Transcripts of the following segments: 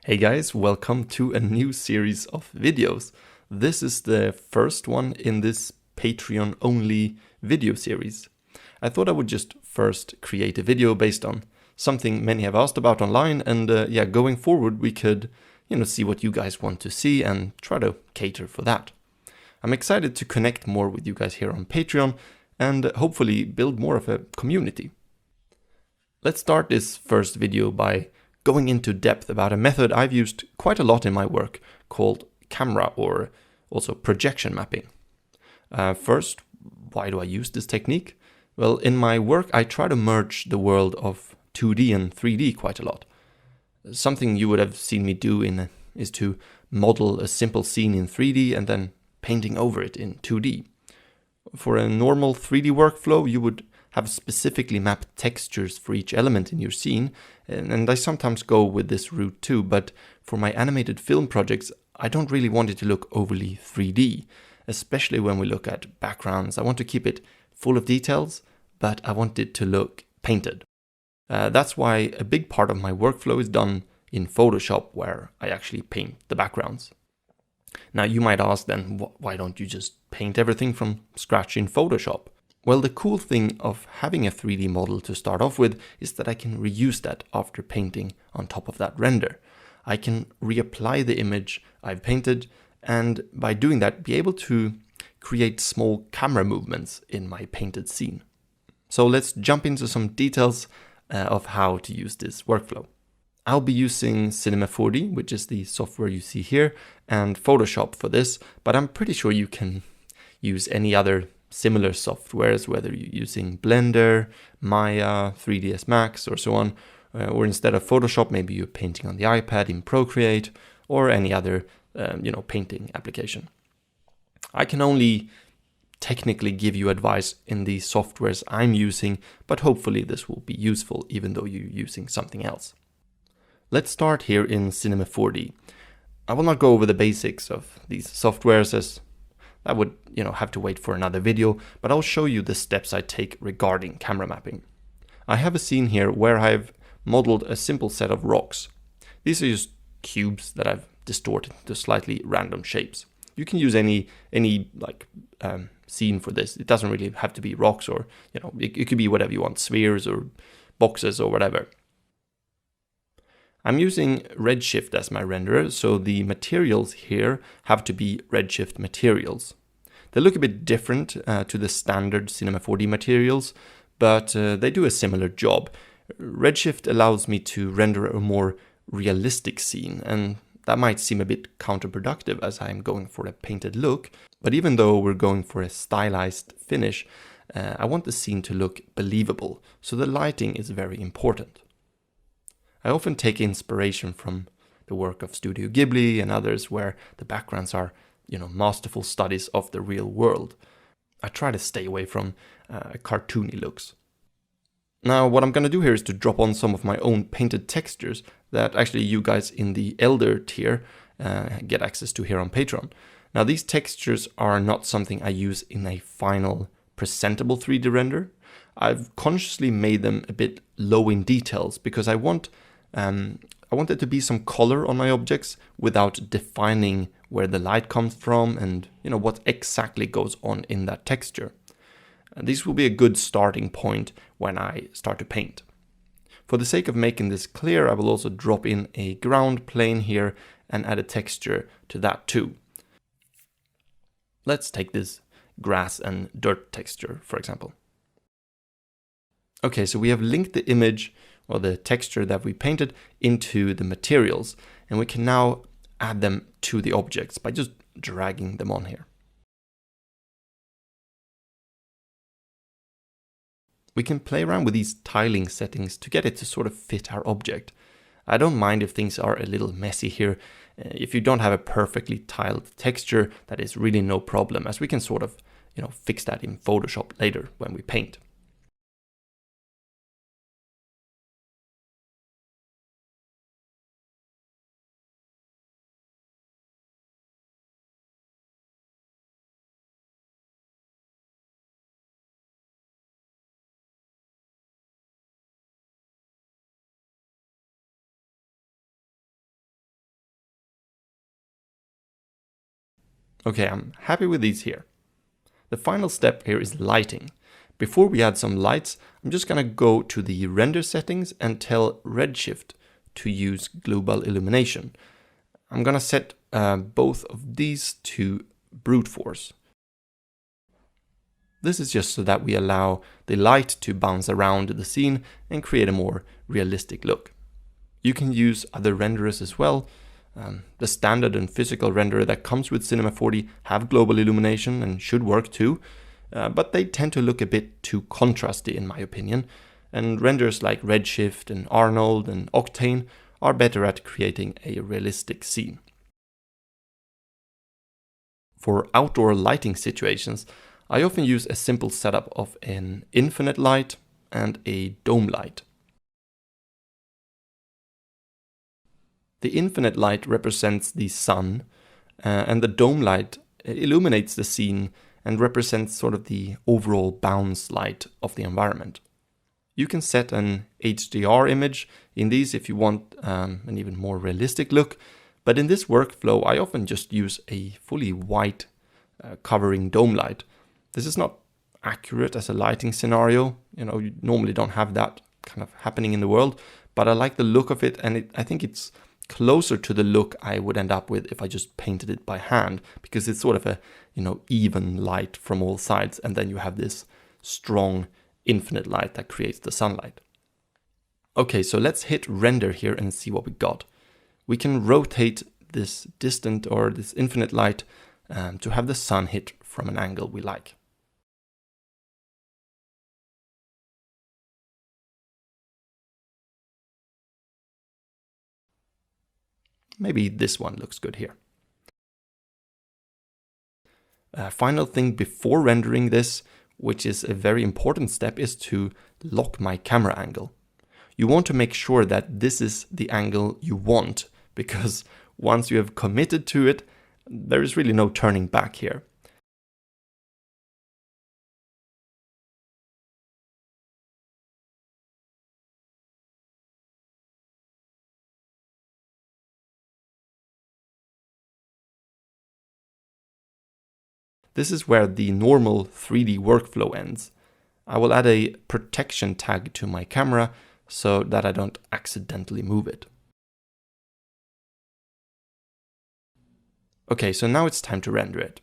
Hey guys, welcome to a new series of videos. This is the first one in this Patreon only video series. I thought I would just first create a video based on something many have asked about online, and going forward we could see what you guys want to see and try to cater for that. I'm excited to connect more with you guys here on Patreon and hopefully build more of a community. Let's start this first video by going into depth about a method I've used quite a lot in my work called camera or also projection mapping. First, why do I use this technique? Well, in my work I try to merge the world of 2D and 3D quite a lot. Something you would have seen me do is to model a simple scene in 3D and then painting over it in 2D. For a normal 3D workflow, you would have specifically mapped textures for each element in your scene, and I sometimes go with this route too, but for my animated film projects, I don't really want it to look overly 3D, especially when we look at backgrounds. I want to keep it full of details, but I want it to look painted. That's why a big part of my workflow is done in Photoshop, where I actually paint the backgrounds. Now you might ask then, why don't you just paint everything from scratch in Photoshop? Well, the cool thing of having a 3D model to start off with is that I can reuse that after painting on top of that render. I can reapply the image I've painted, and by doing that be able to create small camera movements in my painted scene. So let's jump into some details of how to use this workflow. I'll be using Cinema 4D, which is the software you see here, and Photoshop for this, but I'm pretty sure you can use any other similar softwares, whether you're using Blender, Maya, 3ds Max, or so on, or instead of Photoshop, maybe you're painting on the iPad in Procreate, or any other painting application. I can only technically give you advice in the softwares I'm using, but hopefully this will be useful even though you're using something else. Let's start here in Cinema 4D. I will not go over the basics of these softwares, as that would have to wait for another video, but I'll show you the steps I take regarding camera mapping. I have a scene here where I've modeled a simple set of rocks. These are just cubes that I've distorted to slightly random shapes. You can use any scene for this. It doesn't really have to be rocks, or it could be whatever you want, spheres or boxes or whatever. I'm using Redshift as my renderer, so the materials here have to be Redshift materials. They look a bit different to the standard Cinema 4D materials, but they do a similar job. Redshift allows me to render a more realistic scene, and that might seem a bit counterproductive as I'm going for a painted look, but even though we're going for a stylized finish, I want the scene to look believable, so the lighting is very important. I often take inspiration from the work of Studio Ghibli and others where the backgrounds are, masterful studies of the real world. I try to stay away from cartoony looks. Now, what I'm going to do here is to drop on some of my own painted textures that actually you guys in the Elder tier get access to here on Patreon. Now, these textures are not something I use in a final presentable 3D render. I've consciously made them a bit low in details because I want there to be some color on my objects without defining where the light comes from and what exactly goes on in that texture. These will be a good starting point when I start to paint. For the sake of making this clear, I will also drop in a ground plane here and add a texture to that too. Let's take this grass and dirt texture, for example. Okay, so we have linked the image or the texture that we painted into the materials, and we can now add them to the objects by just dragging them on here. We can play around with these tiling settings to get it to sort of fit our object. I don't mind if things are a little messy here. If you don't have a perfectly tiled texture, that is really no problem, as we can sort of fix that in Photoshop later when we paint. Okay, I'm happy with these here. The final step here is lighting. Before we add some lights, I'm just gonna go to the render settings and tell Redshift to use global illumination. I'm gonna set both of these to brute force. This is just so that we allow the light to bounce around the scene and create a more realistic look. You can use other renderers as well. The standard and physical renderer that comes with Cinema 4D have global illumination and should work too, but they tend to look a bit too contrasty in my opinion, and renderers like Redshift and Arnold and Octane are better at creating a realistic scene. For outdoor lighting situations, I often use a simple setup of an infinite light and a dome light. The infinite light represents the sun, and the dome light illuminates the scene and represents sort of the overall bounce light of the environment. You can set an HDR image in these if you want an even more realistic look, but in this workflow I often just use a fully white covering dome light. This is not accurate as a lighting scenario, you normally don't have that kind of happening in the world, but I like the look of it, and I think it's closer to the look I would end up with if I just painted it by hand, because it's sort of a even light from all sides, and then you have this strong infinite light that creates the sunlight. Okay, so let's hit render here and see what we got. We can rotate this distant or this infinite light to have the sun hit from an angle we like. Maybe this one looks good here. Final thing before rendering this, which is a very important step, is to lock my camera angle. You want to make sure that this is the angle you want, because once you have committed to it, there is really no turning back here. This is where the normal 3D workflow ends. I will add a protection tag to my camera so that I don't accidentally move it. Okay, so now it's time to render it.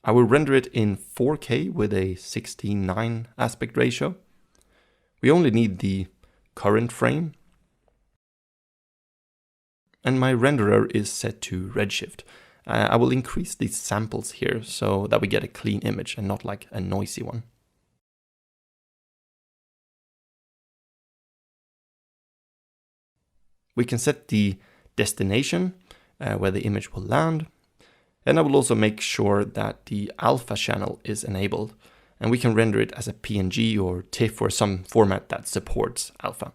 I will render it in 4K with a 16:9 aspect ratio. We only need the current frame. And my renderer is set to Redshift. I will increase these samples here so that we get a clean image and not like a noisy one. We can set the destination where the image will land, and I will also make sure that the alpha channel is enabled, and we can render it as a PNG or TIFF or some format that supports alpha.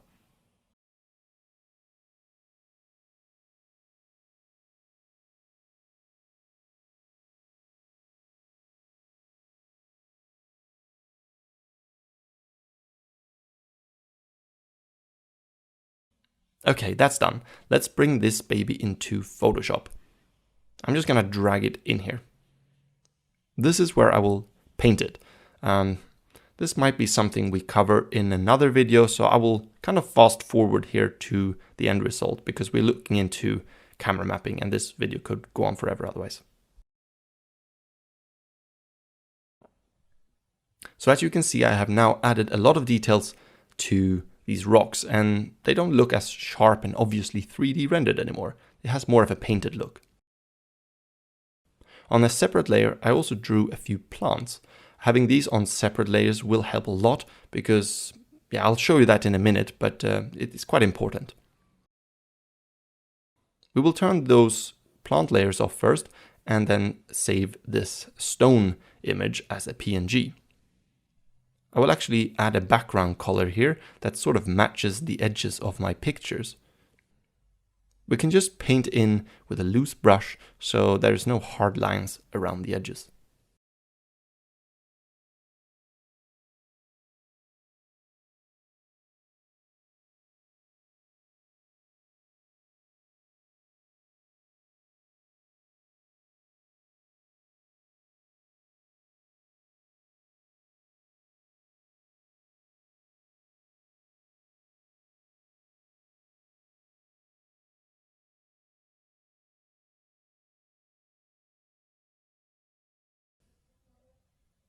Okay, that's done. Let's bring this baby into Photoshop. I'm just gonna drag it in here. This is where I will paint it. This might be something we cover in another video, so I will kind of fast forward here to the end result because we're looking into camera mapping and this video could go on forever otherwise. So as you can see, I have now added a lot of details to these rocks, and they don't look as sharp and obviously 3D rendered anymore. It has more of a painted look. On a separate layer, I also drew a few plants. Having these on separate layers will help a lot because, yeah, I'll show you that in a minute, but it is quite important. We will turn those plant layers off first and then save this stone image as a PNG. I will actually add a background color here that sort of matches the edges of my pictures. We can just paint in with a loose brush so there's no hard lines around the edges.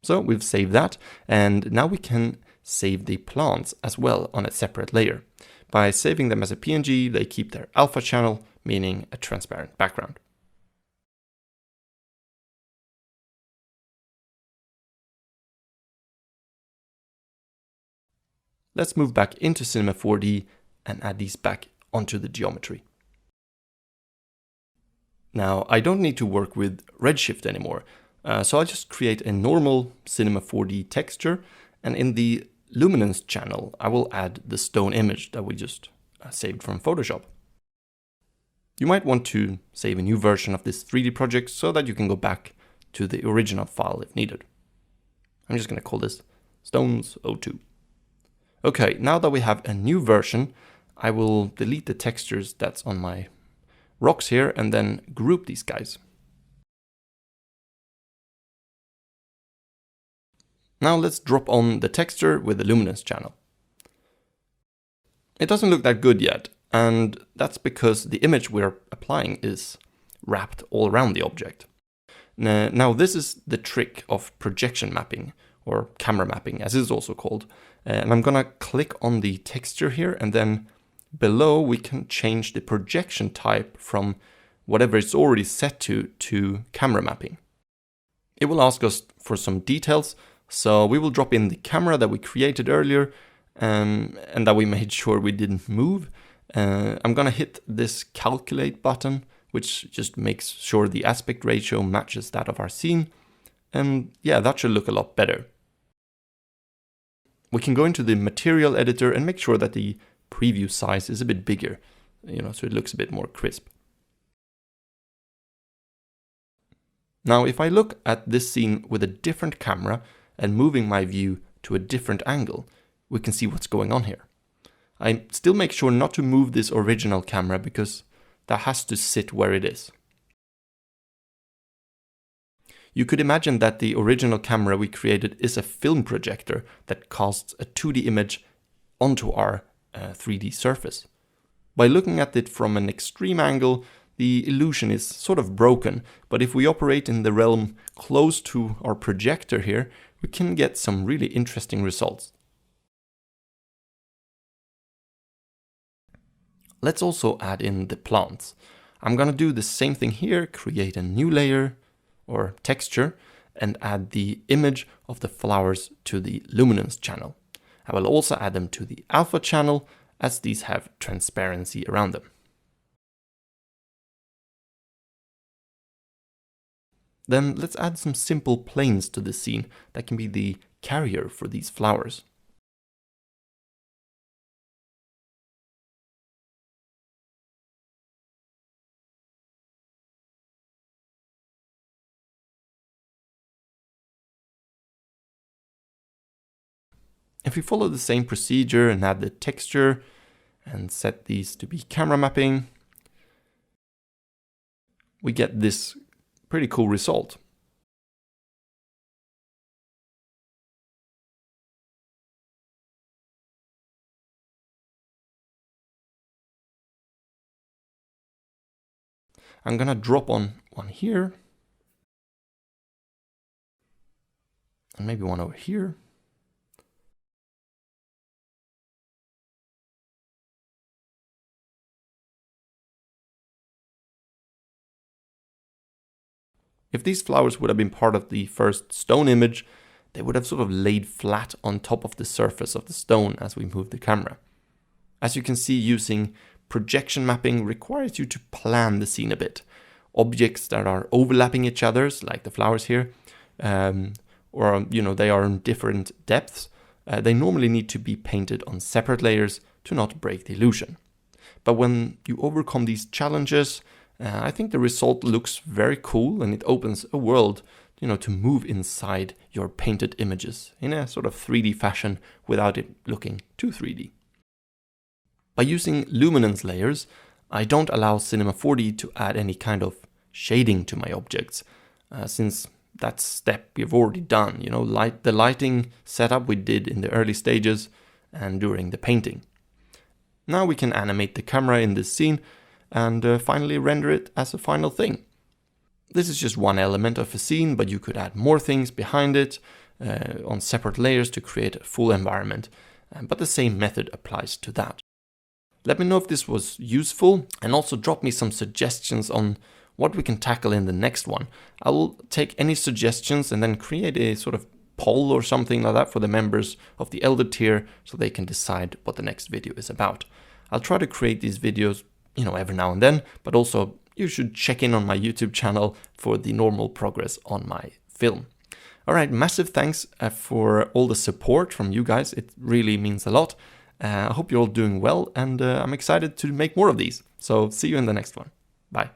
So we've saved that, and now we can save the plants as well on a separate layer. By saving them as a PNG, they keep their alpha channel, meaning a transparent background. Let's move back into Cinema 4D and add these back onto the geometry. Now, I don't need to work with Redshift anymore, so I'll just create a normal Cinema 4D texture, and in the luminance channel, I will add the stone image that we just saved from Photoshop. You might want to save a new version of this 3D project so that you can go back to the original file if needed. I'm just going to call this Stones02. Okay, now that we have a new version, I will delete the textures that's on my rocks here and then group these guys. Now let's drop on the texture with the luminance channel. It doesn't look that good yet, and that's because the image we're applying is wrapped all around the object. Now this is the trick of projection mapping, or camera mapping as it's also called. And I'm gonna click on the texture here, and then below we can change the projection type from whatever it's already set to camera mapping. It will ask us for some details, so we will drop in the camera that we created earlier and that we made sure we didn't move. I'm gonna hit this calculate button, which just makes sure the aspect ratio matches that of our scene. And yeah, that should look a lot better. We can go into the material editor and make sure that the preview size is a bit bigger, so it looks a bit more crisp. Now, if I look at this scene with a different camera and moving my view to a different angle, we can see what's going on here. I still make sure not to move this original camera because that has to sit where it is. You could imagine that the original camera we created is a film projector that casts a 2D image onto our 3D surface. By looking at it from an extreme angle, the illusion is sort of broken, but if we operate in the realm close to our projector here, we can get some really interesting results. Let's also add in the plants. I'm gonna do the same thing here, create a new layer or texture, and add the image of the flowers to the luminance channel. I will also add them to the alpha channel, as these have transparency around them. Then let's add some simple planes to the scene that can be the carrier for these flowers. If we follow the same procedure and add the texture and set these to be camera mapping, we get this pretty cool result. I'm gonna drop on one here, and maybe one over here. If these flowers would have been part of the first stone image, they would have sort of laid flat on top of the surface of the stone as we move the camera. As you can see, using projection mapping requires you to plan the scene a bit. Objects that are overlapping each other, like the flowers here, or they are in different depths, they normally need to be painted on separate layers to not break the illusion. But when you overcome these challenges, I think the result looks very cool, and it opens a world, to move inside your painted images in a sort of 3D fashion without it looking too 3D. By using luminance layers, I don't allow Cinema 4D to add any kind of shading to my objects, since that step we've already done, the lighting setup we did in the early stages and during the painting. Now we can animate the camera in this scene and finally render it as a final thing. This is just one element of a scene, but you could add more things behind it, on separate layers to create a full environment, but the same method applies to that. Let me know if this was useful, and also drop me some suggestions on what we can tackle in the next one. I will take any suggestions and then create a sort of poll or something like that for the members of the Elder tier so they can decide what the next video is about. I'll try to create these videos, every now and then, but also you should check in on my YouTube channel for the normal progress on my film. All right, massive thanks for all the support from you guys. It really means a lot. I hope you're all doing well, and I'm excited to make more of these. So see you in the next one. Bye.